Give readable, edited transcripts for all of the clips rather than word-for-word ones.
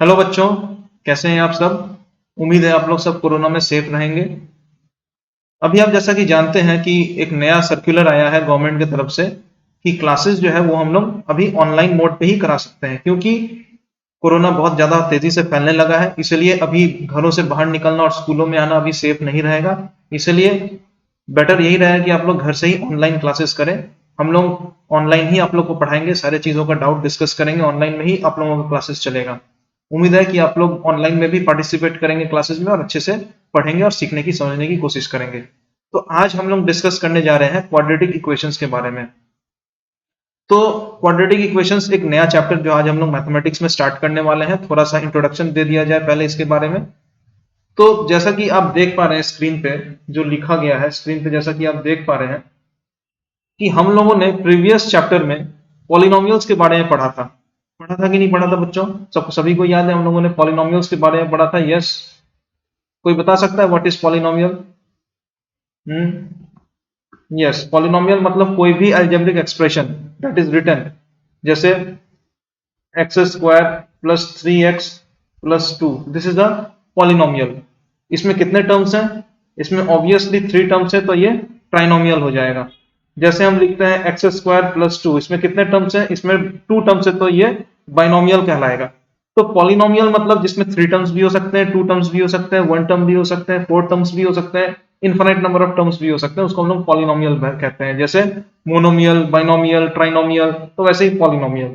Hello बच्चों, कैसे हैं आप सब। उम्मीद है आप लोग सब कोरोना में सेफ रहेंगे। अभी आप जैसा कि जानते हैं कि एक नया सर्कुलर आया है गवर्नमेंट की तरफ से कि क्लासेस जो है वो हम लोग अभी ऑनलाइन मोड पे ही करा सकते हैं, क्योंकि कोरोना बहुत ज़्यादा तेज़ी से फैलने लगा है। इसलिए अभी घरों से बाहर निकलना और स्कूलों में आना अभी सेफ नहीं रहेगा। इसलिए बेटर यही रहेगा कि आप लोग घर से ही ऑनलाइन क्लासेस करें। हम लोग ऑनलाइन ही आप लोग को पढ़ाएंगे, सारे चीज़ों का डाउट डिस्कस करेंगे, ऑनलाइन में ही आप लोगों का क्लासेस चलेगा। उम्मीद है कि आप लोग ऑनलाइन में भी पार्टिसिपेट करेंगे क्लासेस में और अच्छे से पढ़ेंगे और सीखने की समझने की कोशिश करेंगे। तो आज हम लोग डिस्कस करने जा रहे हैं क्वाड्रेटिक इक्वेशंस के बारे में। तो क्वाड्रेटिक इक्वेशंस एक नया चैप्टर जो आज हम लोग मैथमेटिक्स में स्टार्ट करने वाले हैं। थोड़ा सा इंट्रोडक्शन दे दिया जाए पहले इसके बारे में। तो जैसा कि आप देख पा रहे हैं स्क्रीन पे जो लिखा गया है, स्क्रीन पे जैसा कि आप देख पा रहे हैं कि हम लोगों ने प्रीवियस चैप्टर में पॉलिनोमियल्स के बारे में पढ़ा था कि नहीं पढ़ा था बच्चों। सभी को याद है हम लोगों ने पॉलिनोमियल्स के बारे में पढ़ा था। यस, कोई बता सकता है what is polynomial? Yes, polynomial मतलब कोई भी algebraic expression that is written, जैसे X square plus 3x plus 2, this is a polynomial. इसमें कितने टर्म्स हैं? इसमें ऑब्वियसली 3 टर्म्स है, तो ये ट्राइनोमियल हो जाएगा। जैसे हम लिखते हैं एक्स स्क्वायर प्लस 2, इसमें कितने टर्म्स हैं? इसमें 2 टर्म्स है, तो ये बाइनोमियल कहलाएगा। तो पॉलिनोमियल मतलब जिसमें 3 टर्म्स भी हो सकते हैं, 2 टर्म्स भी हो सकते हैं, 1 टर्म भी हो सकते हैं, 4 टर्म्स भी हो सकते हैं, इनफाइनाइट नंबर ऑफ टर्म्स भी हो सकते हैं, उसको हम लोग पॉलिनोमियल कहते हैं। जैसे मोनोमियल, बाइनोमियल, ट्राइनोमियल, तो वैसे ही पॉलिनोमियल।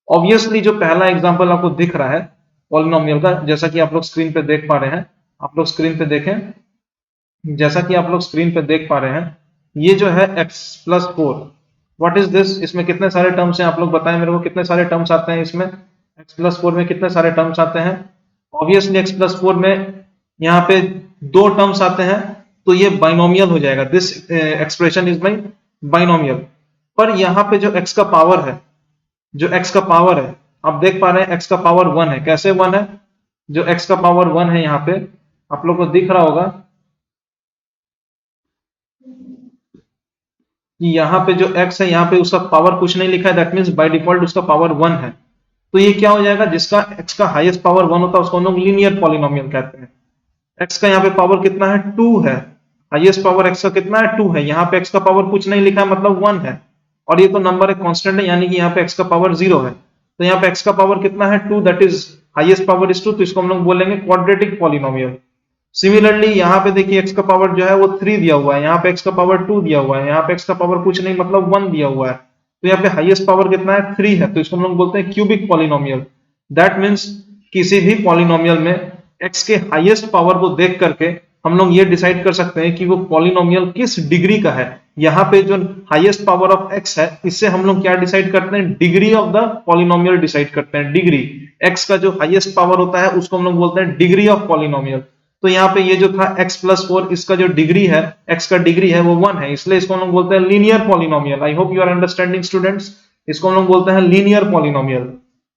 ऑब्वियसली जो पहला एग्जांपल आपको दिख रहा है पॉलिनोमियल का, जैसा कि आप लोग स्क्रीन पे देख पा रहे हैं, आप लोग स्क्रीन पे देखें, जैसा कि आप लोग स्क्रीन पे देख पा रहे हैं, ये जो है x plus 4, what is this? इसमें कितने सारे टर्म्स हैं? आप लोग बताएं मेरे को, कितने सारे टर्म्स आते हैं इसमें? x प्लस 4 में कितने सारे टर्म्स आते हैं? ऑब्वियसली x प्लस 4 में यहाँ पे 2 टर्म्स आते हैं, तो ये बाइनोमियल हो जाएगा। This expression is my binomial. पर यहाँ पे जो x का पावर है, जो x का पावर है, आप देख पा रहे हैं x का पावर 1 है। कैसे 1 है? जो x का पावर 1 है, यहाँ पे आप लोग को दिख रहा होगा कि यहाँ पे जो x है, यहाँ पे उसका पावर कुछ नहीं लिखा है, दैट मीन्स बाय डिफॉल्ट उसका पावर 1 है। तो ये क्या हो जाएगा? जिसका x का हाईएस्ट पावर 1 होता है उसको हम लोग लीनियर पॉलिनोमियल कहते हैं। x का यहाँ पे पावर कितना है? 2 है। हाईएस्ट पावर x का कितना है? 2 है। यहाँ पे x का पावर कुछ नहीं लिखा है, मतलब 1 है। और ये तो नंबर एक कांस्टेंट है, यानी कि यहाँ पे x का पावर 0 है। तो यहाँ पे x का पावर कितना है? 2, that is highest power is 2, तो इसको हम लोग बोलेंगे क्वाड्रेटिक पॉलिनोमियल। सिमिलरली यहाँ पे देखिए x का पावर जो है वो 3 दिया हुआ है, यहाँ पे x का पावर 2 दिया हुआ है, यहाँ पे x का पावर कुछ नहीं, मतलब 1 दिया हुआ है। तो यहाँ पे हाईएस्ट पावर कितना है? 3 है, तो इसको हम लोग बोलते हैं क्यूबिक पॉलिनोमियल। दैट मीन्स किसी भी पॉलिनोमियल में x के हाईएस्ट पावर को देख करके हम लोग ये डिसाइड कर सकते हैं कि वो पॉलिनोमियल किस डिग्री का है। यहाँ पे जो हाईएस्ट पावर ऑफ x है, इससे हम लोग क्या डिसाइड करते हैं? Degree of the polynomial decide करते हैं। डिग्री, x का जो हाईएस्ट पावर होता है उसको हम लोग बोलते हैं डिग्री ऑफ पॉलिनोमियल। तो यहाँ पे ये जो था x प्लस 4, इसका जो डिग्री है, x का डिग्री है वो 1 है, इसलिए इसको हम लोग बोलते हैं linear polynomial. I hope you are understanding students. इसको हम लोग बोलते हैं linear polynomial.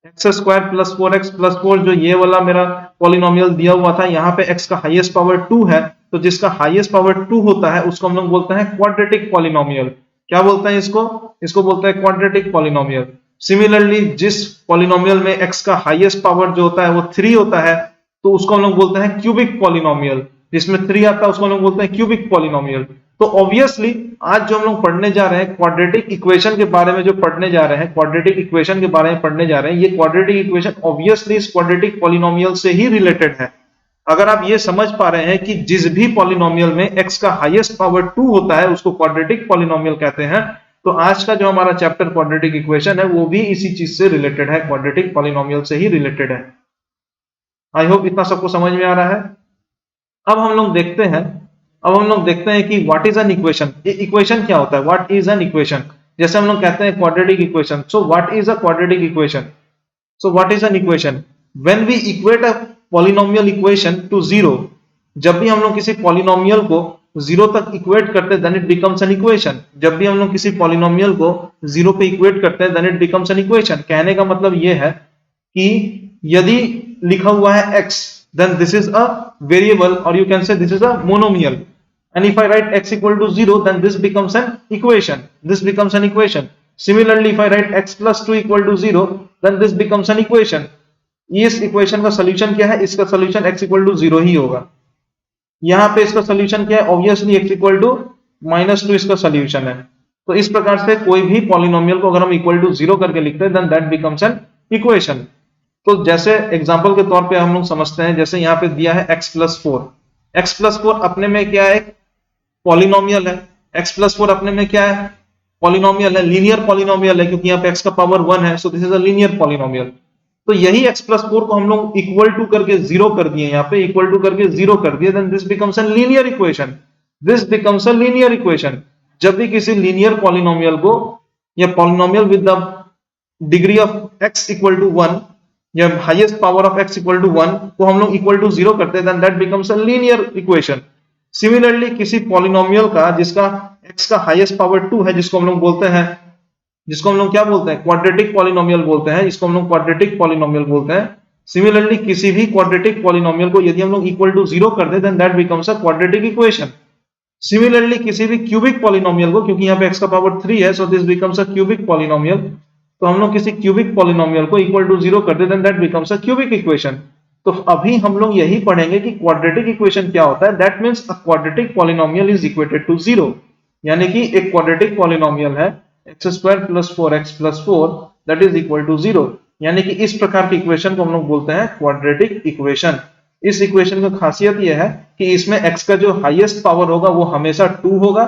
X square plus 4x plus 4, जो ये वाला मेरा पॉलिनोमियल दिया हुआ था, यहाँ पे x का हाईएस्ट पावर 2 है, तो जिसका हाईएस्ट पावर 2 होता है उसको हम लोग बोलते हैं क्वाड्रेटिक पॉलिनोमियल। क्या बोलते हैं इसको? इसको बोलते हैं क्वाड्रेटिक पॉलिनोमियल। सिमिलरली जिस पॉलिनोमियल में x का हाईएस्ट पावर जो होता है वो 3 होता है, तो उसको हम लोग बोलते हैं क्यूबिक पॉलिनोमियल। जिसमें 3 आता है उसको हम लोग बोलते हैं क्यूबिक पॉलिनोमियल। तो ऑब्वियसली आज जो हम लोग पढ़ने जा रहे हैं क्वाड्रेटिक इक्वेशन के बारे में, जो पढ़ने जा रहे हैं क्वाड्रेटिक इक्वेशन के बारे में पढ़ने जा रहे हैं, ये क्वाड्रेटिक इक्वेशन ऑब्वियसली इस क्वाड्रेटिक पॉलिनोमियल से ही रिलेटेड है। अगर आप ये समझ पा रहे हैं कि जिस भी पॉलिनोमियल में x का हाईएस्ट पावर 2 होता है उसको क्वाड्रेटिक पॉलिनोमियल कहते हैं, तो आज का जो हमारा चैप्टर क्वाड्रेटिक इक्वेशन है वो भी इसी चीज से रिलेटेड है, क्वाड्रेटिक पॉलिनोमियल से ही रिलेटेड है। आई होप इतना सबको समझ में आ रहा है। अब हम लोग देखते हैं, अब हम लोग देखते हैं कि what is an equation. Equation क्या होता है? What is an equation? जैसे हम लोग कहते हैं quadratic equation, so what is a quadratic equation? So what is an equation? When we equate a polynomial equation to zero, जब भी हम लोग किसी पॉलिनोमियल को जीरो तक इक्वेट करते हैं then it becomes an equation. जब भी हम लोग किसी पॉलिनोमियल को जीरो पे इक्वेट करते हैं then it becomes an equation. कहने का मतलब ये है कि यदि लिखा हुआ है x, then this is a variable, or you can say this is a monomial, and if I write x equal to 0 then this becomes an equation. This becomes an equation. Similarly, if I write x plus 2 equal to 0 then this becomes an equation. इस equation का solution क्या है, इसका solution x equal to 0 ही होगा। यहाँ पे इसका solution क्या है, ऑब्वियसली x इक्वल टू -2 इसका सोल्यूशन है। तो इस प्रकार से कोई भी पॉलिनोमियल को अगर हम इक्वल टू 0 करके लिखते हैं then that becomes an equation. तो जैसे एग्जांपल के तौर पे हम लोग समझते हैं, जैसे यहाँ पे दिया है x+4 अपने में क्या है, पॉलिनोमियल है। x+4 अपने में क्या है, पॉलिनोमियल है, लीनियर पॉलिनोमियल है, क्योंकि यहाँ पे x का पावर 1 है, so this is a linear polynomial. तो यही x+4 को हम लोग इक्वल टू करके 0 कर दिए, यहाँ पे इक्वल टू करके 0 कर दिए, then this becomes a linear equation. This becomes a linear equation. जब भी किसी लीनियर पॉलिनोमियल को या polynomial with the degree of x equal to 1 या highest power of x equal to 1 को हम लोग इक्वल टू 0 करते हैं, then that becomes a linear equation. Similarly किसी पॉलिनोमियल का जिसका x का हाईएस्ट पावर 2 है, जिसको हम लोग बोलते हैं, जिसको हम लोग क्या बोलते हैं, क्वाड्रेटिक पॉलिनोमियल बोलते हैं, इसको हम लोग क्वाड्रेटिक पॉलिनोमियल बोलते हैं। सिमिलरली किसी भी क्वाड्रेटिक पॉलिनोमियल को यदि हम लोग इक्वल टू 0 कर दे then that becomes a quadratic equation. Similarly किसी भी क्यूबिक पॉलिनोमियल को, क्योंकि यहाँ पे x का पावर 3 है, so this becomes a cubic polynomial. तो हम लोग किसी क्यूबिक पॉलिनोमियल को इक्वल टू 0 कर दे then that becomes a cubic equation. तो अभी हम लोग यही पढ़ेंगे कि क्वाड्रेटिक इक्वेशन क्या होता है। That means a quadratic polynomial is equated to 0, यानी कि एक क्वाड्रेटिक पॉलिनोमियल है x² + 4x + 4 that is equal to 0, यानी कि इस प्रकार की इक्वेशन को हम लोग बोलते हैं क्वाड्रेटिक इक्वेशन। इस इक्वेशन की खासियत यह है कि इसमें x का जो हाईएस्ट पावर होगा वो हमेशा 2 होगा,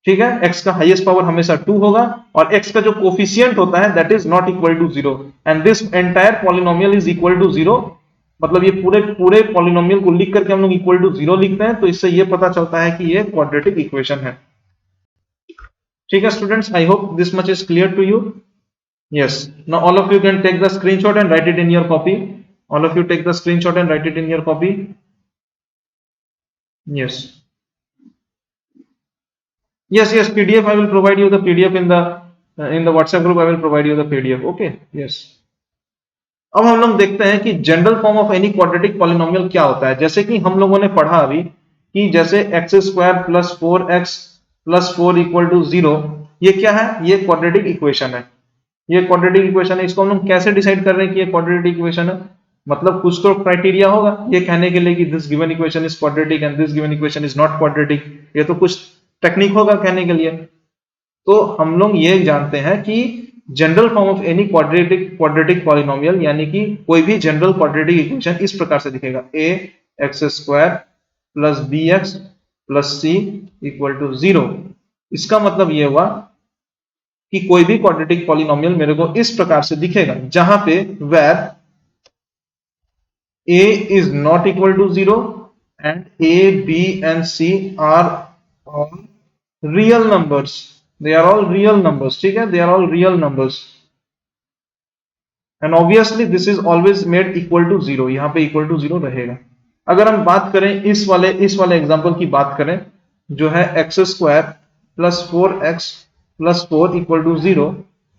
ठीक है, x का हाईएस्ट पावर हमेशा 2 होगा, और x का जो कोफिशिएंट होता है that is not equal to 0, and this entire polynomial is equal to 0। मतलब ये पूरे पूरे पॉलिनोमियल को लिख करके हम लोग इक्वल टू 0 लिखते हैं, तो इससे ये पता चलता है कि ये क्वाड्रेटिक इक्वेशन है। ठीक है students, I hope this much is clear to you. Yes, now all of you can take the screenshot and write it in your copy. All of you take the screenshot and write it in your copy. Yes, yes, PDF, I will provide you the PDF in the WhatsApp group, I will provide you the PDF, okay, yes। अब हम लोग देखते हैं कि general form of any quadratic polynomial क्या होता है। जैसे कि हम लोगों ने पढ़ा अभी कि जैसे x² + 4x + 4 = 0, ये क्या है, ये क्वाड्रेटिक इक्वेशन है। ये क्वाड्रेटिक इक्वेशन है, इसको हम लोग कैसे डिसाइड कर रहे हैं कि ये क्वाड्रेटिक इक्वेशन है, मतलब कुछ तो क्राइटेरिया होगा ये कहने के लिए कि this given equation is quadratic and this given equation is not quadratic, ये तो कुछ टेक्निक होगा कहने के लिए। तो हम लोग ये जानते हैं कि general form of any quadratic polynomial, यानी कि कोई भी जनरल क्वाड्रेटिक इक्वेशन इस प्रकार से दिखेगा, ax² + bx + c = 0। इसका मतलब ये हुआ कि कोई भी क्वाड्रेटिक पॉलिनोमियल मेरे को इस प्रकार से दिखेगा, जहां पे where a is not equal to 0 and a, b and c are all real numbers, they are all real numbers, ठीक है, they are all real numbers and obviously this is always made equal to 0, यहाँ पे equal to 0 रहेगा। अगर हम बात करें इस वाले एग्जांपल की बात करें, जो है x² + 4x + 4 = 0,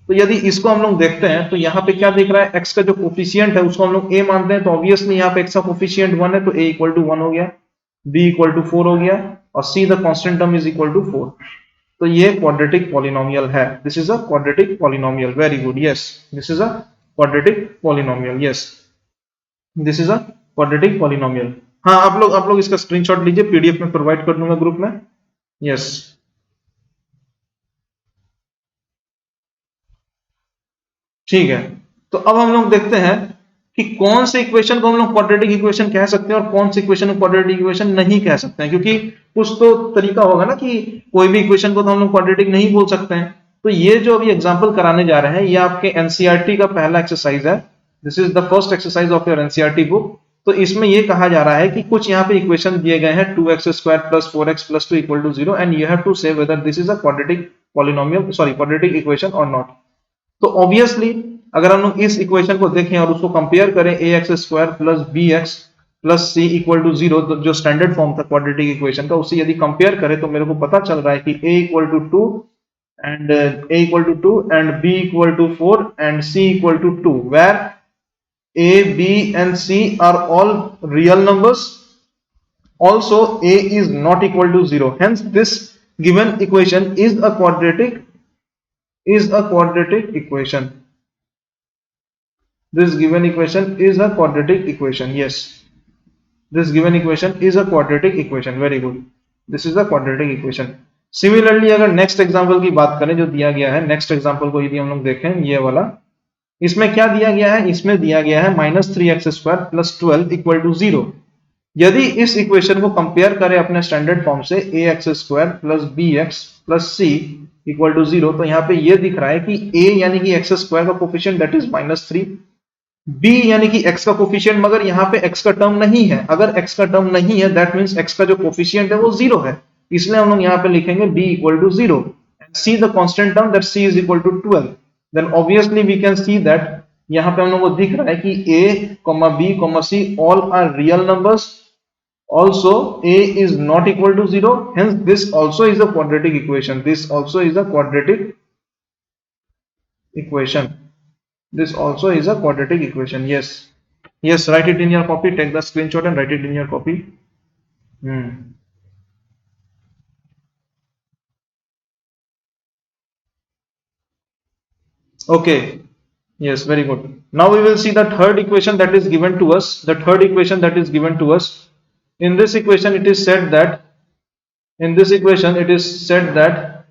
तो यदि इसको हम लोग देखते हैं तो यहाँ पे क्या दिख रहा है, x का जो कोफिशिएंट है उसको हम लोग a मानते हैं, तो ऑब्वियसली यहाँ पे x का कोफिशिएंट 1 है, तो a = 1 हो गया, b = 4 हो गया, और c the constant term is equal to 4। तो ये क्वाड्रेटिक पॉलिनोमियल है, this is a quadratic polynomial, very good, yes, this is a quadratic polynomial, yes, this is a quadratic polynomial. हाँ, आप लोग इसका स्क्रीनशॉट लीजिए, पीडीएफ में प्रोवाइड कर दूंगा ग्रुप में। यस, ठीक है। तो अब हम लोग देखते हैं कि कौन से इक्वेशन को हम लोग क्वाड्रेटिक इक्वेशन कह सकते हैं और कौन सी इक्वेशन को क्वाड्रेटिक इक्वेशन नहीं कह सकते हैं, क्योंकि कुछ तो तरीका होगा ना कि कोई भी इक्वेशन को तो हम लोग क्वाड्रेटिक नहीं बोल सकते हैं। तो ये जो अभी एग्जांपल कराने जा रहे हैं, ये आपके एनसीईआरटी का पहला एक्सरसाइज है, this is the first exercise of your NCERT book. तो इसमें ये कहा जा रहा है कि कुछ यहाँ पे इक्वेशन दिए गए हैं, 2x² + 4x + 2 = 0 and you have to से whether this is a quadratic polynomial, sorry quadratic equation और नॉट। तो ऑब्वियसली अगर हम लोग इस इक्वेशन को देखें और उसको कंपेयर करें ax² + bx + c = 0, तो जो स्टैंडर्ड फॉर्म था क्वाड्रेटिक इक्वेशन का, उससे यदि कंपेयर करें तो मेरे को पता चल रहा है कि a = 2 and b = 4 and c = 2, where a, b and c are all real numbers, also a is not equal to 0, hence this given equation is a quadratic equation। This given equation is a quadratic equation. Yes, this given equation is a quadratic equation. Very good. This is a quadratic equation. Similarly, अगर next example की बात करें जो दिया गया है, next example को यदि हम लोग देखें, ये वाला, इसमें क्या दिया गया है? इसमें दिया गया है -3x² + 12 = 0। यदि इस इक्वेशन को कंपेयर करें अपने स्टैंडर्ड फॉर्म से ax² + bx + c = 0, तो यहाँ पे ये दिख रहा है कि a यानी कि x² का कोफिशिएंट दैट इज -3, b यानी कि x का कोफिशिएंट, मगर यहाँ पे x का टर्म नहीं है। अगर x का टर्म नहीं है दैट मींस x का जो कोफिशिएंट है वो 0 है, इसलिए हम लोग यहाँ पे लिखेंगे b = 0 and c the constant term that c is equal to 12। then obviously we can see that यहाँ पे हम लोग को दिख रहा है कि a, b, c all are real numbers, also a is not equal to 0, hence this also is a quadratic equation. This also is a quadratic equation. This also is a quadratic equation. Yes, yes, write it in your copy, take the screenshot and write it in your copy. Okay, yes, very good. Now we will see the third equation that is given to us. The third equation that is given to us, in this equation it is said that, in this equation it is said that,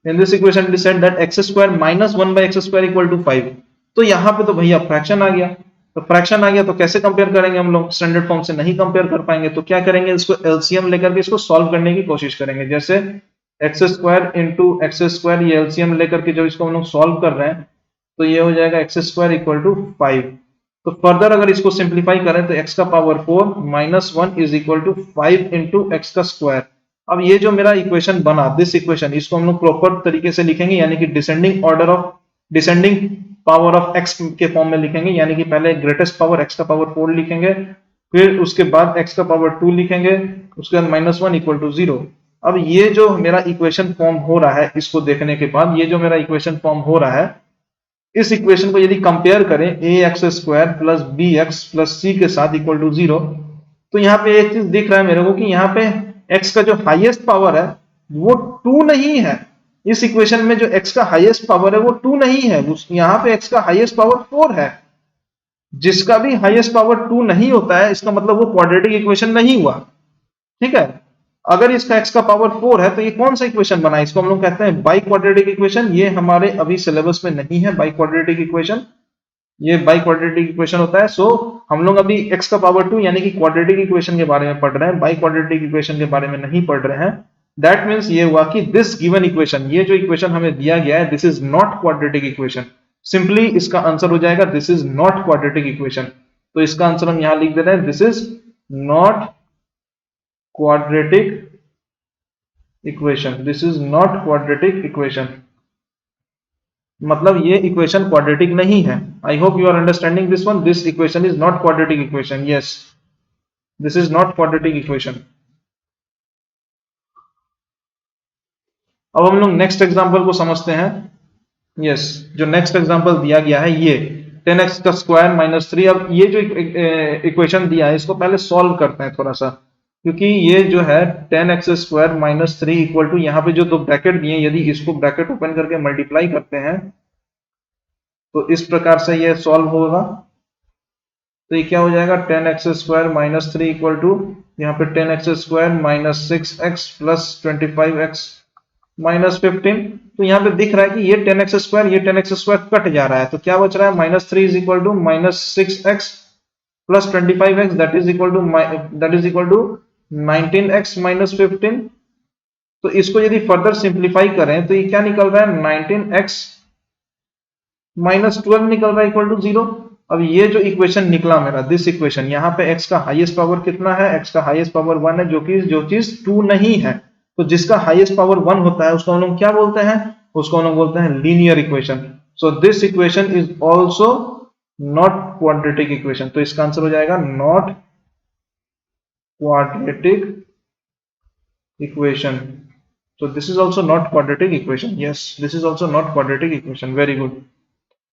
in this equation it is said that x square minus 1 by x square equal to 5। तो यहाँ पे तो भैया fraction आ गया, तो fraction आ गया तो कैसे कंपेयर करेंगे हम लोग? स्टैंडर्ड फॉर्म से नहीं कंपेयर कर पाएंगे, तो क्या करेंगे? इसको एलसीएम लेकर के इसको सॉल्व करने की कोशिश करेंगे। जैसे X square into x square, ये एलसीएम लेकर के जब इसको हम लोग सॉल्व कर रहे हैं तो ये हो जाएगा एक्स स्क्वायर इक्वल टू 5। तो फर्दर अगर इसको सिंप्लीफाई करें तो एक्स का power 4 minus 1 is equal to 5 into x का स्क्वायर। अब ये जो मेरा इक्वेशन बना, दिस इक्वेशन, इसको हम लोग प्रॉपर तरीके से लिखेंगे, यानी कि descending order of, descending power of x के फॉर्म में लिखेंगे, यानी कि पहले ग्रेटेस्ट पावर x का पावर 4 लिखेंगे, फिर उसके बाद x का पावर 2 लिखेंगे, उसके बाद -1 इक्वल टू 0। अब ये जो मेरा इक्वेशन फॉर्म हो रहा है, इसको देखने के बाद ये जो मेरा इक्वेशन फॉर्म हो रहा है, इस इक्वेशन को यदि कंपेयर करें ax² + bx + c के साथ इक्वल टू 0, तो यहाँ पे एक चीज दिख रहा है मेरे को कि यहाँ पे x का जो हाईएस्ट पावर है वो 2 नहीं है। इस इक्वेशन में जो x का हाईएस्ट पावर है वो 2 नहीं है, यहाँ पे x का हाईएस्ट पावर 4 है। जिसका भी हाईएस्ट पावर 2 नहीं होता है, इसका मतलब वो क्वाड्रेटिक इक्वेशन नहीं हुआ। ठीक है, अगर इसका x का पावर 4 है तो ये कौन सा इक्वेशन बना? इसको हम लोग कहते हैं बाई क्वाड्रेटिक इक्वेशन। ये हमारे अभी सिलेबस में नहीं है बाई क्वाड्रेटिक इक्वेशन, ये बाई क्वाड्रेटिक इक्वेशन होता है। सो हम लोग अभी x का पावर 2 यानी कि क्वाड्रेटिक इक्वेशन के बारे में पढ़ रहे हैं, बाई क्वाड्रेटिक इक्वेशन के बारे में नहीं पढ़ रहे हैं। दैट मीन्स ये हुआ कि दिस गिवन इक्वेशन, ये जो इक्वेशन हमें दिया गया है, this is not quadratic equation. Simply इसका आंसर हो जाएगा this is not quadratic equation. तो इसका आंसर हम यहां लिख दे रहे हैं, this is not quadratic equation. This is not quadratic equation, मतलब ये इक्वेशन क्वाड्रेटिक नहीं है। I hope you are understanding this one. This equation is not quadratic equation. Yes, this is not quadratic equation. अब हम लोग next example को समझते हैं। यस, जो नेक्स्ट एग्जांपल दिया गया है ये 10x का स्क्वायर माइनस 3। अब ये जो इक्वेशन दिया है इसको पहले सॉल्व करते हैं थोड़ा सा, क्योंकि ये जो है 10x square minus 3 equal to, यहाँ पे जो दो ब्रैकेट दिए, यदि इसको ब्रैकेट ओपन करके मल्टीप्लाई करते हैं तो इस प्रकार से ये सॉल्व होगा। तो ये क्या हो जाएगा? 10x square minus 3 equal to, यहाँ पे 10x square minus 6x plus 25x minus 15। तो यहाँ पे दिख रहा है कि ये 10x स्क्वायर, ये 10x स्क्वायर कट जा रहा है, तो क्या बच रहा है? -3 is equal to -6x plus 25x that is equal to 19x minus 15। तो इसको यदि फर्दर सिंप्लीफाई करें तो ये क्या निकल रहा है? 19x माइनस 12 निकल रहा है इक्वल टू 0। अब ये जो इक्वेशन निकला मेरा, दिस इक्वेशन, यहाँ पे x का हाईएस्ट पावर कितना है? x का हाईएस्ट पावर 1 है, जो चीज 2 नहीं है। तो जिसका हाईएस्ट पावर 1 होता है उसको हम लोग क्या बोलते हैं? उसको हम लोग बोलते हैं linear equation. So this equation is also not quadratic equation. तो इसका आंसर हो जाएगा not quadratic equation. So this is also not quadratic equation. Yes, this is also not quadratic equation. Very good.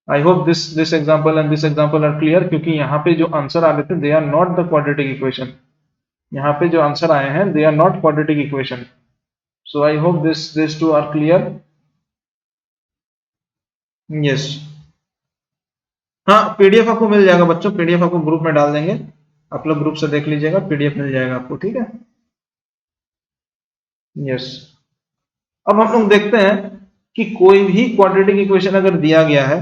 I hope this example and this example are clear, क्योंकि यहाँ पे जो answer आ रहे थे they are not the quadratic equation. यहाँ पे जो answer आए हैं they are not quadratic equation. So I hope these two are clear. Yes, हाँ पीडीएफ आपको मिल जाएगा बच्चों, पीडीएफ आपको ग्रुप में डाल देंगे, आप लोग ग्रुप से देख लीजिएगा, पीडीएफ मिल जाएगा आपको, ठीक है। यस, अब हम लोग देखते हैं कि कोई भी क्वाड्रेटिक इक्वेशन अगर दिया गया है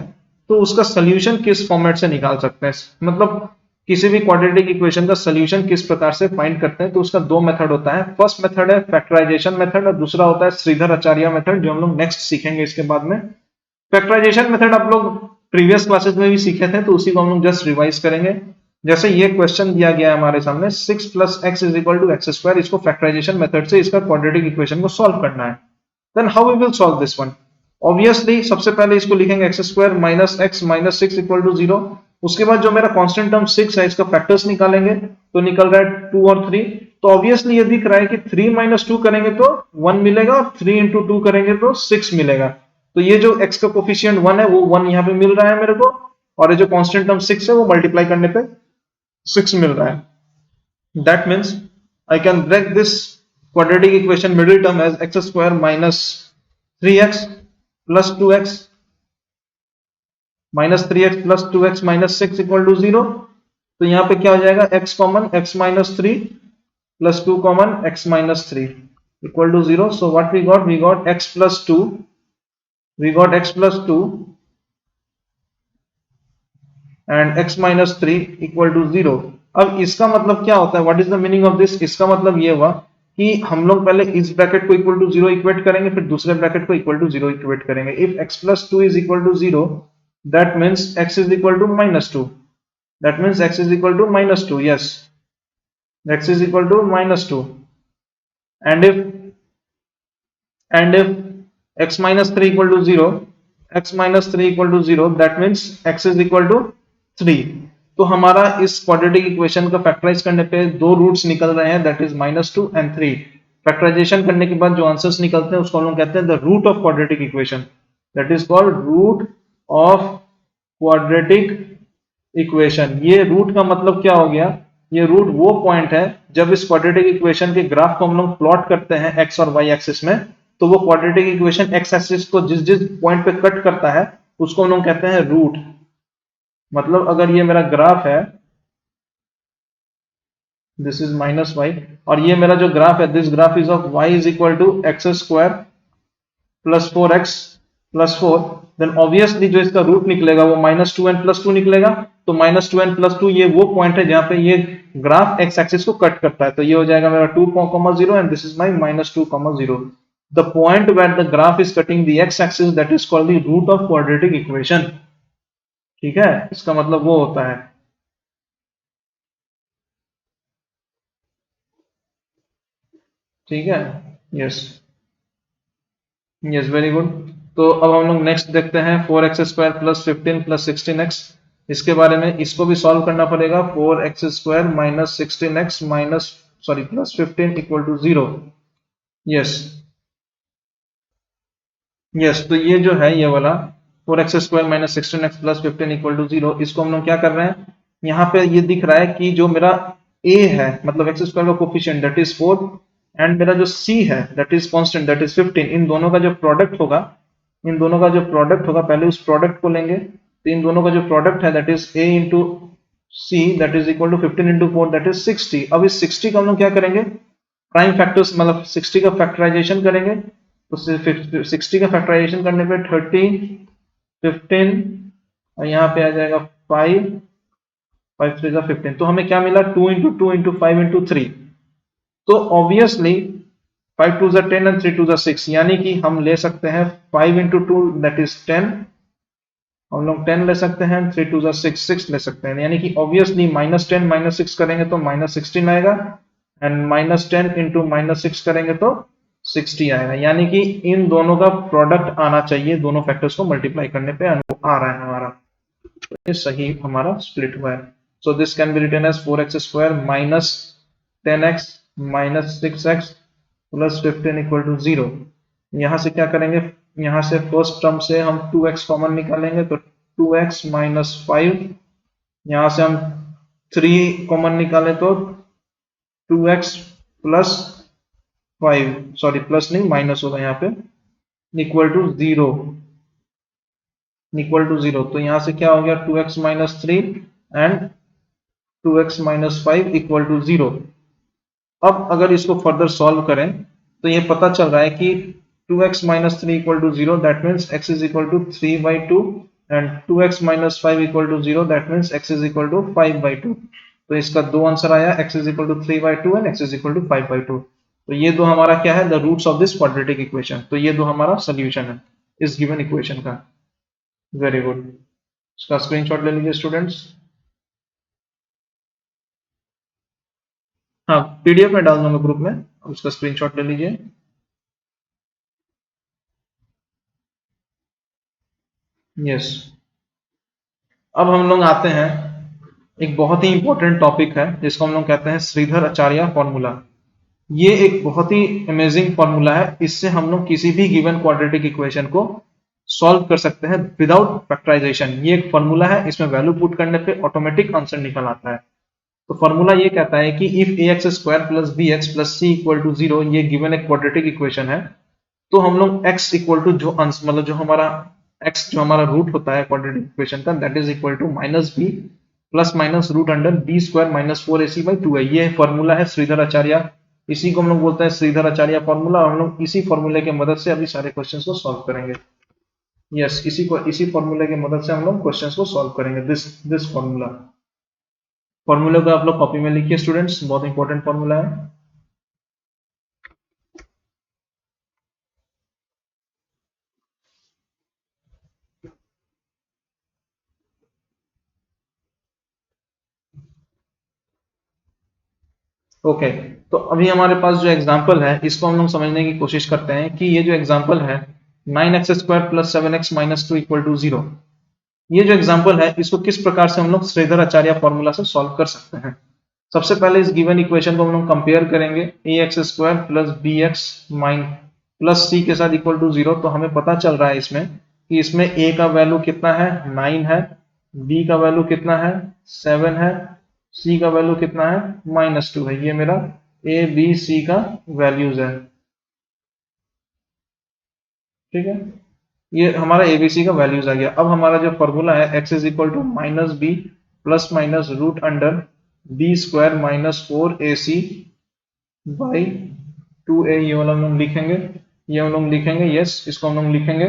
तो उसका सोल्यूशन किस फॉर्मेट से निकाल सकते हैं, मतलब किसी भी क्वाड्रेटिक इक्वेशन का सोल्यूशन किस प्रकार से फाइंड करते हैं। तो उसका दो मेथड होता है, फर्स्ट मेथड है फैक्टराइजेशन मेथड और दूसरा होता है श्रीधर आचार्य मेथड, जो हम लोग नेक्स्ट सीखेंगे इसके बाद में। फैक्टराइजेशन मेथड आप लोग प्रीवियस क्लासेस में भी सीखे थे, तो उसी को हम लोग जस्ट रिवाइज करेंगे। जैसे ये क्वेश्चन दिया गया है हमारे सामने 6 plus x is equal to x square, इसको फैक्टराइजेशन मेथड से इसका क्वाड्रेटिक इक्वेशन को सॉल्व करना है। Then how we will solve this one? Obviously सबसे पहले इसको लिखेंगे x square minus x minus six equal to zero. उसके बाद जो मेरा कांस्टेंट टर्म 6 है इसका फैक्टर्स निकालेंगे, तो निकल रहा है 2 और 3। तो ऑब्वियसली ये दिख रहा है कि 3 माइनस 2 करेंगे तो 1 मिलेगा और 3 इंटू 2 करेंगे तो 6 मिलेगा। तो ये जो x का कोफिशिएंट 1 है वो 1 यहाँ पे मिल रहा है मेरे को, और ये जो कांस्टेंट टर्म 6 है वो मल्टीप्लाई करने पे 6 मिल रहा है। That means I can break this quadratic equation middle term as x square minus 3x plus 2x minus 3x plus 2x minus 6 equal to 0। तो यहाँ पे क्या हो जाएगा, x common x minus 3 plus 2 common x minus 3 equal to 0। So what we got? We got x plus 2, we got x plus 2 and x minus 3 equal to 0। अब इसका मतलब क्या होता है, what is the meaning of this? इसका मतलब ये हुआ कि हम लोग पहले इस ब्रैकेट को इक्वल टू 0 इक्वेट करेंगे, फिर दूसरे ब्रैकेट को इक्वल टू 0 इक्वेट करेंगे। If x plus 2 is equal to 0, that means x is equal to minus 2, that means x is equal to minus 2, yes, x is equal to minus 2। And if x minus 3 equal to 0, x minus 3 equal to 0, that means x is equal to 3। तो हमारा इस quadratic equation का factorise करने पे दो roots निकल रहे हैं, that is minus 2 and 3। Factorisation करने के बाद जो आंसर्स निकलते हैं उसको हम लोग कहते हैं the root of quadratic equation, that is called root of quadratic equation. ये रूट का मतलब क्या हो गया, ये रूट वो पॉइंट है जब इस क्वाड्रेटिक इक्वेशन के ग्राफ को हम लोग प्लॉट करते हैं एक्स और वाई एक्सिस में, तो वो क्वाड्रेटिक इक्वेशन एक्स एक्सिस को जिस जिस पॉइंट पे कट करता है उसको हम लोग कहते हैं रूट। मतलब अगर ये मेरा ग्राफ है, दिस इज माइनस वाई, और ये मेरा जो ग्राफ है, this graph is of y is equal to x square plus 4x plus 4, then obviously जो इसका रूट निकलेगा वो माइनस 2n प्लस 2 निकलेगा। तो माइनस 2n प्लस 2 ये वो पॉइंट है जहां पे ये ग्राफ एक्स एक्सिस को कट करता है, तो ये हो जाएगा मेरा 2,0 and this is my minus 2,0। The point where the graph is cutting the x axis, that is called the root of quadratic equation. ठीक है, इसका मतलब वो होता है। ठीक है, यस, यस, वेरी गुड। तो अब हम लोग नेक्स्ट देखते हैं 4x square plus 15 plus 16x। इसके बारे में इसको भी सॉल्व करना पड़ेगा। 4x square minus 16x minus sorry plus 15 equal to 0। Yes, yes, तो ये जो है ये वाला 4x square minus 16x plus 15 equal to 0, इसको हम लोग क्या कर रहे हैं, यहाँ पे ये दिख रहा है कि जो मेरा a है मतलब एक्स स्क्वायर का कोफिशिएंट दैट इज 4, एंड मेरा जो c है that is constant that is 15, इन दोनों का जो प्रोडक्ट होगा, इन दोनों का जो प्रोडक्ट होगा, पहले उस प्रोडक्ट को लेंगे। तो इन दोनों का जो प्रोडक्ट है that is a into c that is equal to 15 into 4 that is 60। अब इस 60 का हम लोग क्या करेंगे, प्राइम फैक्टर्स मतलब 60 का फैक्टराइजेशन करेंगे। तो 60 का फैक्टराइजेशन करने पे 30, 15 और यहाँ पे आ जाएगा 5, 5 3 का 15। तो हमें क्या मिला, 2 इंटू 2 इंटू 5 इंटू 3। तो ऑब्वियसली 5 2 10 एंड 3 2 6, यानी कि हम ले सकते हैं 5 इंटू 2 दैट इज 10, हम लोग 10 ले सकते हैं, 3 2 6 6 ले सकते हैं, यानी कि ऑब्वियसली माइनस 10 माइनस 6 करेंगे तो माइनस 16 आएगा, एंड माइनस 10 इंटू माइनस 6 करेंगे तो 60 आएगा। यानी कि इन दोनों का प्रोडक्ट आना चाहिए, दोनों फैक्टर्स को मल्टीप्लाई करने पे आ रहा है हमारा, तो ये सही हमारा स्प्लिट हुआ है। So this can be written as 4x square minus 10x minus 6x plus 15 equal to 0। यहां से क्या करेंगे, यहां से फर्स्ट टर्म से हम 2x कॉमन निकालेंगे, तो 2x माइनस 5, यहां से हम 3 कॉमन निकालें तो 2x प्लस 5, सॉरी प्लस नहीं माइनस होगा यहाँ पे, इक्वल टू 0। इक्वल टू 0, तो यहाँ से क्या हो गया 2x minus 3 and 2x minus 5 equal to 0। अब अगर इसको फर्दर सॉल्व करें तो ये पता चल रहा है कि 2x minus 3 equal to 0, that means x is equal to 3/2 and 2x minus 5 equal to 0, that means x is equal to 5/2। तो इसका दो आंसर आया, x is equal to 3/2 and x is equal to 5/2। तो ये दो हमारा क्या है, the roots of this quadratic equation. तो ये दो हमारा सोल्यूशन है इस गिवन इक्वेशन का। वेरी गुड, इसका स्क्रीनशॉट ले लीजिए स्टूडेंट्स। हाँ, पीडीएफ में डाल दूंगा ग्रुप में, उसका स्क्रीनशॉट ले लीजिए। यस, अब हम लोग आते हैं, एक बहुत ही इंपॉर्टेंट टॉपिक है जिसको हम लोग कहते हैं श्रीधर आचार्य फॉर्मूला। ये एक बहुत ही अमेजिंग फॉर्मूला है, इससे हम लोग किसी भी गिवन क्वाड्रेटिक इक्वेशन को सॉल्व कर सकते हैं विदाउट फैक्टराइजेशन। ये एक फॉर्मूला है, इसमें वैल्यू पुट करने पे ऑटोमेटिक आंसर निकल आता है। तो फॉर्मूला ये कहता है कि if ax square plus B x plus c equal to 0, ये गिवन एक क्वाड्रेटिक इक्वेशन है, तो हम लोग x इक्वल टू जो मतलब जो हमारा x जो हमारा रूट होता है क्वाड्रेटिक इक्वेशन का, that is equal to minus b plus minus root under b square minus 4ac by 2 है। ये फॉर्मूला है श्रीधर आचार्य, इसी को हम लोग बोलते हैं श्रीधर आचार्य फॉर्मूला। हम लोग इसी फॉर्मूले की मदद से अभी सारे क्वेश्चंस को सॉल्व करेंगे। यस, इसी फॉर्मूले की मदद से हम लोग क्वेश्चंस को सॉल्व करेंगे। दिस फॉर्मूला, फॉर्मूले को आप लोग कॉपी में लिखिए स्टूडेंट्स, बहुत इंपॉर्टेंट फॉर्मूला है। ओके, तो अभी हमारे पास जो एग्जांपल है इसको हम लोग समझने की कोशिश करते हैं कि ये जो एग्जांपल है 9x square plus 7x minus 2 equal to 0, ये जो एग्जांपल है इसको किस प्रकार से हम लोग श्रीधर आचार्य फॉर्मूला से सॉल्व कर सकते हैं। सबसे पहले इस गिवन इक्वेशन को हम लोग कंपेयर करेंगे, ax square plus B X mine plus C के साथ इक्वल टू 0। तो हमें पता चल रहा है इसमें कि इसमें a का वैल्यू कितना है 9 है, b का वैल्यू कितना है 7 है, c का वैल्यू कितना है -2 है। ये मेरा a b c का वैल्यूज है, ठीक है, ये हमारा एबीसी का वैल्यूज आ गया। अब हमारा जो फॉर्मूला है x is equal to minus b plus minus root under b square minus 4ac by 2a, ये वाला हम लोग लिखेंगे, ये हम लोग लिखेंगे, यस इसको हम लोग लिखेंगे।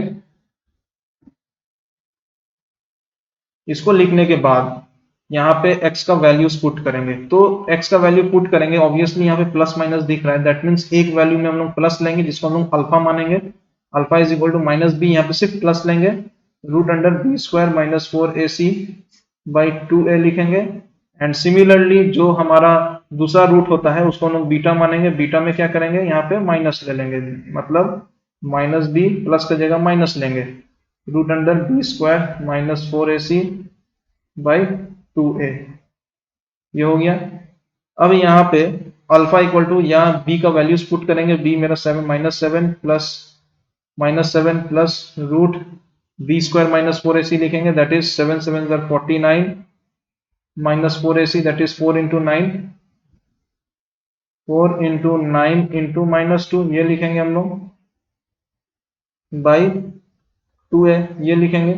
इसको लिखने के बाद यहाँ पे x का वैल्यूज पुट करेंगे, तो x का वैल्यू पुट करेंगे, ऑब्वियसली यहाँ पे प्लस माइनस दिख रहा है, दैट मीन्स एक वैल्यू में हम लोग प्लस लेंगे जिसको हम लोग अल्फा मानेंगे, alpha is equal to minus b, यहाँ पे सिर्फ प्लस लेंगे, root under b square minus 4ac by 2a लिखेंगे। एंड सिमिलरली जो हमारा दूसरा रूट होता है उसको हम लोग बीटा मानेंगे, बीटा में क्या करेंगे यहाँ पे माइनस ले लेंगे, मतलब माइनस बी प्लस का जगह माइनस लेंगे, root under b square minus 4ac by 2a, ये हो गया। अब यहाँ पे अल्फा इक्वल टू, यहाँ b का वैल्यूज पुट करेंगे, b मेरा 7 -7 plus root b square minus 4ac लिखेंगे, that is 7 7 49 minus 4ac, that is 4 into 9 into -2, ये लिखेंगे हम लोग बाई 2a, ये लिखेंगे।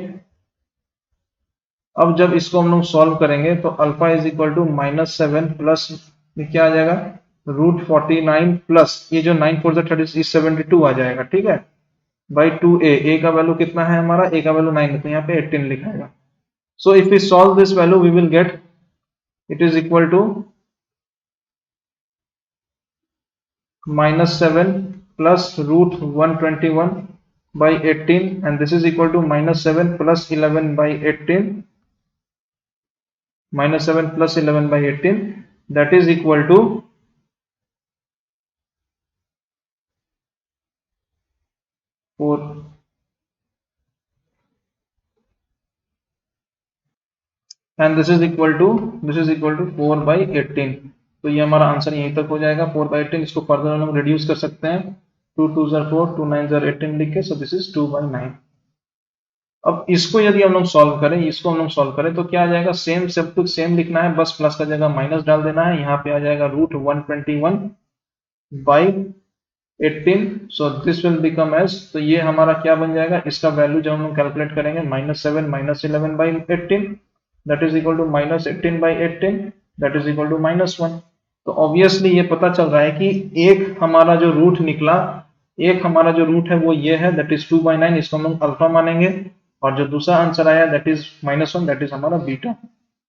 अब जब इसको हम लोग सॉल्व करेंगे तो alpha is equal to -7 plus क्या आ जाएगा रूट 49 प्लस ये जो 9 4 30 72 आ जाएगा, ठीक है, बाई 2a, a का वैल्यू कितना है हमारा, a का वैल्यू 9 है तो यहाँ पे 18 लिखाएगा। So if we solve this value we will get it is equal to -7 plus root 121 by 18 and this is equal to -7 plus 11 by 18, -7 plus 11 by 18, that is equal to 4 and this is equal to 4 by 18। तो ये हमारा answer यहीं तक हो जाएगा 4 by 18। इसको further हम लोग रिड्यूस कर सकते हैं, 2 2 4 2 9 18 लिख के, सो दिस इज 2 by 9। अब इसको यदि हम लोग सॉल्व करें, इसको हम लोग सॉल्व करें तो क्या आ जाएगा, सेम सब कुछ सेम लिखना है, बस प्लस का जगह माइनस डाल देना है। यहाँ पे आ जाएगा root 121 by 18, so this will become as, तो ये हमारा क्या बन जाएगा, इसका वैल्यू जब हम लोग कैलकुलेट करेंगे -7 -11/18, that is equal to -18/18, that is equal to -1। तो ऑब्वियसली ये पता चल रहा है कि एक हमारा जो रूट निकला, एक हमारा जो रूट है वो ये है, दैट इज 2/9, इसको हम लोग अल्फा मानेंगे, और जो दूसरा आंसर आया दैट इज -1, दैट इज हमारा बीटा।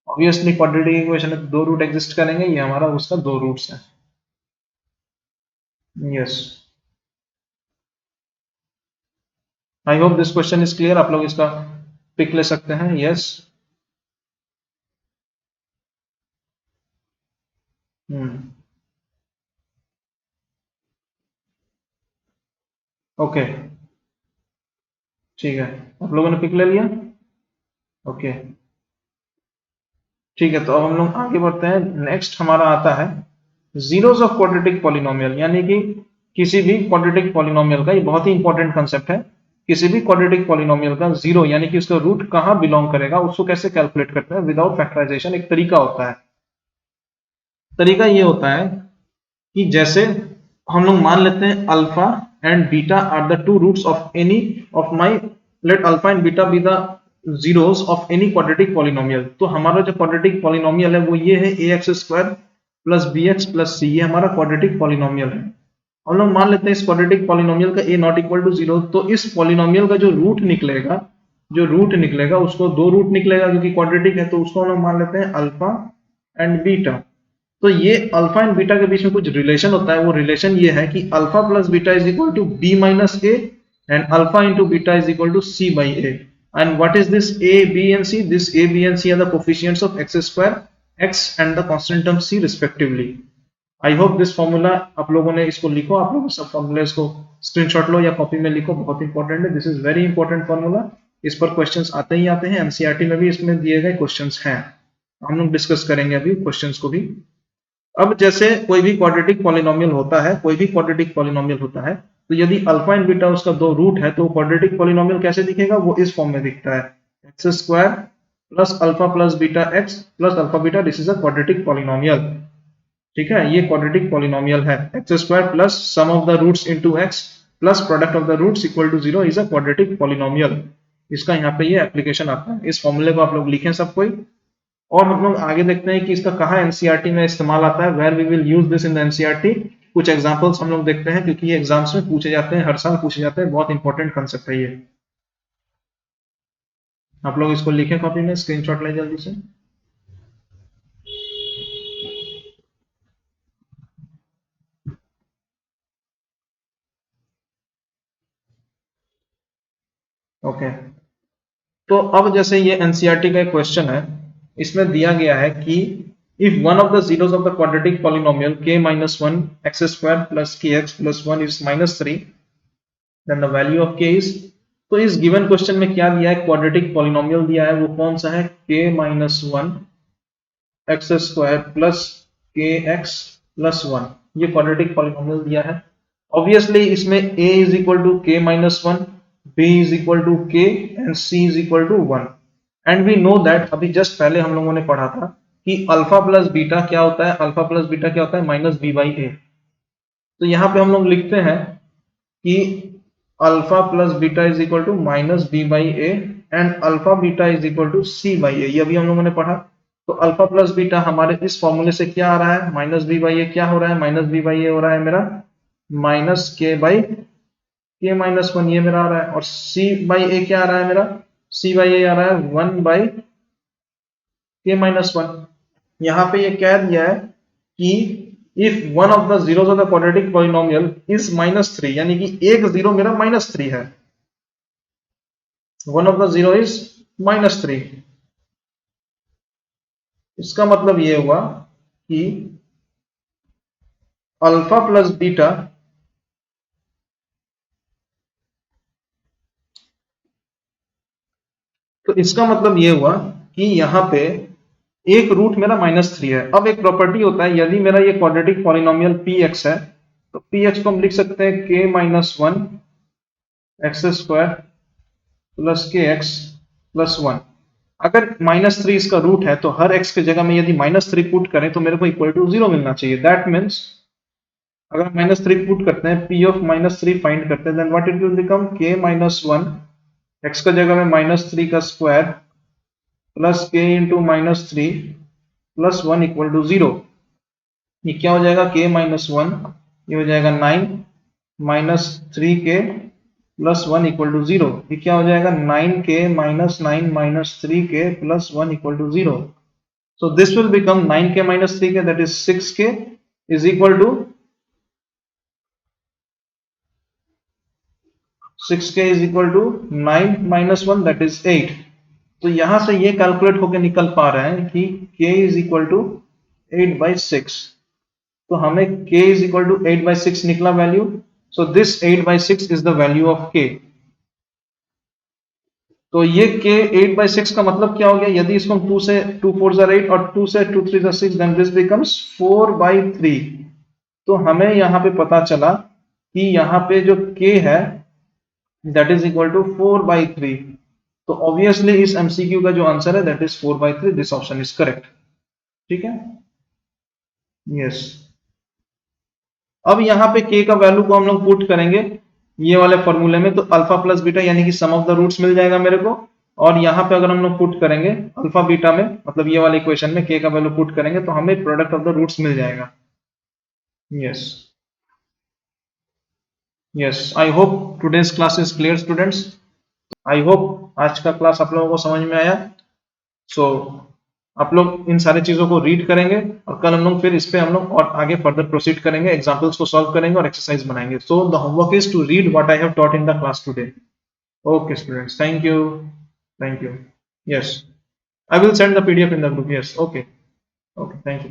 ऑब्वियसली क्वाड्रेटिक इक्वेशन में दो रूट एग्जिस्ट करेंगे, ये हमारा उसका दो रूट्स है। Yes, I hope this question is clear. आप लोग इसका पिक ले सकते हैं। यस, ओके, ठीक है, आप लोगों ने पिक ले लिया। ओके, ठीक है, तो अब हम लोग आगे बढ़ते हैं। नेक्स्ट हमारा आता है जीरोस ऑफ क्वाड्रेटिक पॉलिनोमियल, यानी कि किसी भी क्वाड्रेटिक पॉलिनोमियल का, ये बहुत ही इंपॉर्टेंट कंसेप्ट है, किसी भी क्वाड्रेटिक पॉलिनोमियल का जीरो यानी कि उसका रूट कहां बिलोंग करेगा, उसको कैसे कैलकुलेट करते हैं विदाउट फैक्टराइजेशन। एक तरीका होता है, तरीका ये होता है कि जैसे हम लोग मान लेते हैं alpha and beta are the two roots of any of my, let alpha and beta be the zeros of any quadratic polynomial. तो हमारा जो क्वाड्रेटिक पॉलिनोमियल है वो ये है ax² plus bx plus c, ये हमारा क्वाड्रेटिक पॉलिनोमियल है। हम लोग मान लेते हैं इस क्वाड्रेटिक पॉलिनोमियल का a नॉट इक्वल टू 0, तो इस पॉलिनोमियल का जो रूट निकलेगा, जो रूट निकलेगा उसको दो रूट निकलेगा क्योंकि क्वाड्रेटिक है, तो उसको हम लोग मान लेते हैं अल्फा एंड बीटा। तो ये अल्फा एंड बीटा के बीच में कुछ रिलेशन होता है, वो रिलेशन ये है कि alpha plus beta is equal to b minus a and alpha into beta is equal to c by a। And what is this a, b and c? This a, b and c are the coefficients of x square, x and the constant term c respectively। I hope this formula आप लोगों ने इसको लिखो, आप लोगों सब फॉर्मूले को स्क्रीनशॉट लो या कॉपी में लिखो, बहुत इंपॉर्टेंट है, this is very important formula. इस पर क्वेश्चंस आते ही आते हैं, एनसीईआरटी में भी इसमें दिए गए क्वेश्चंस हैं, हम लोग डिस्कस करेंगे अभी क्वेश्चंस को भी। अब जैसे कोई भी क्वाड्रेटिक पॉलिनोमियल होता है, कोई भी क्वाड्रेटिक पॉलिनोमियल होता है, तो यदि अल्फा एंड बीटा उसका दो रूट है, तो क्वाड्रेटिक पॉलिनोमियल कैसे दिखेगा, वो इस फॉर्म में दिखता है, x square plus alpha plus beta x plus alpha beta, this is a quadratic polynomial. ठीक है, ये क्वाड्रेटिक पॉलिनोमियल है, x square plus sum of the roots into x plus product of the roots equal to 0 is a quadratic polynomial. इसका यहाँ पे ये application आता है, इस फॉर्मूले को आप लोग लिखें सब कोई। और हम लोग आगे देखते हैं कि इसका कहाँ एनसीईआरटी में इस्तेमाल आता है, where we will use this in the NCERT. कुछ एग्जांपल्स हम लोग देखते हैं क्योंकि ये एग्जाम्स में पूछे जाते हैं, हर साल पूछे जाते हैं, बहुत इंपॉर्टेंट कंसेप्ट है ये। आप लोग इसको लिखें कॉपी में, स्क्रीनशॉट लें जल्दी से। ओके, तो अब जैसे ये एनसीईआरटी का एक क्वेश्चन है, इसमें दिया गया है कि if one of the zeros of the quadratic polynomial k minus 1 x square plus kx plus 1 is minus 3, then the value of k is। तो इस गिवन क्वेश्चन में क्या दिया है, क्वाड्रेटिक पॉलिनोमियल दिया है, वो कौन सा है, k minus 1 x square plus kx plus 1, ये क्वाड्रेटिक पॉलिनोमियल दिया है। ऑब्वियसली इसमें a is equal to k minus 1, b is equal to k and c is equal to 1। And we know that, अभी जस्ट पहले हम लोगों ने पढ़ा था कि अल्फा प्लस बीटा क्या होता है, अल्फा प्लस बीटा क्या होता है, माइनस बी बाई ए। तो यहाँ पे हम लोग लिखते हैं कि alpha plus beta is equal to minus B by A and alpha beta is equal to C by A, ये अभी हम लोगों ने पढ़ा। तो अल्फा प्लस बीटा हमारे इस फॉर्मूले से क्या आ रहा है, माइनस बी बाई ए, क्या हो रहा है, माइनस बी बाई ए हो रहा है मेरा माइनस के बाई के माइनस 1, ये मेरा आ रहा है, और सी बाई ए क्या आ रहा है मेरा, सी बाई ए आ रहा है 1 बाई के माइनस 1। यहाँ पे ये कह दिया है कि if one of the zeros of the quadratic polynomial is -3, यानी कि एक जीरो मेरा -3 है, one of the zero is -3। इसका मतलब ये हुआ कि अल्फा प्लस बीटा तो इसका मतलब ये हुआ कि यहाँ पे एक रूट मेरा -3 है। अब एक प्रॉपर्टी होता है, यदि मेरा ये क्वाड्रेटिक पॉलिनोमियल px है, तो px को हम लिख सकते हैं k minus 1 x square plus के एक्स प्लस 1। अगर -3 इसका रूट है, तो हर x के जगह में यदि -3 पुट करें तो मेरे को इक्वल टू 0 मिलना चाहिए। दैट मीन्स अगर -3 पुट करते हैं, p of -3 फाइंड करते हैं, then what it will become k -1 x का जगह में -3 का square plus k into -3 plus 1 equal to 0। ये क्या हो जाएगा, k -1 ये हो जाएगा 9 -3k प्लस 1 इक्वल टू 0। ये क्या हो जाएगा, 9k -9 -3k plus 1 equal to 0। So this will become 9k minus 3k, that is 6k is equal to 6k is equal to 9 minus 1, that is 8। तो यहां से ये कैलकुलेट होकर निकल पा रहे हैं कि k is equal to 8/6। तो हमें k is equal to 8/6 निकला value. So this 8/6 is the value of k। तो ये k 8/6 का मतलब क्या हो गया, यदि इसको हम 2 से 2 4 8 और 2 से 2 3 6, then this becomes 4/3। तो हमें यहाँ पे पता चला कि यहाँ पे जो k है that is equal to 4/3। तो ऑब्वियसली इस एमसीक्यू का जो आंसर है that is 4/3। This option is correct. ठीक है, यस। अब यहाँ पे k का वैल्यू को हम लोग पुट करेंगे ये वाले फॉर्मूले में, तो अल्फा प्लस बीटा यानी कि सम ऑफ द रूट्स मिल जाएगा मेरे को। और यहाँ पे अगर हम लोग पुट करेंगे अल्फा बीटा में, मतलब ये वाले इक्वेशन में k का वैल्यू पुट करेंगे तो हमें प्रोडक्ट ऑफ द रूट्स मिल जाएगा। Yes yes, I hope today's class is clear students. I hope आज का क्लास आप लोगों को समझ में आया। सो आप लोग इन सारी चीजों को रीड करेंगे और कल हम लोग फिर इस पे हम लोग और आगे फर्दर प्रोसीड करेंगे, एग्जांपल्स को सॉल्व करेंगे और एक्सरसाइज बनाएंगे। So the homework is to read what I have taught in the class today. Okay students, thank you, thank you. Yes, I will send the PDF in the group. Yes, okay, okay, thank you.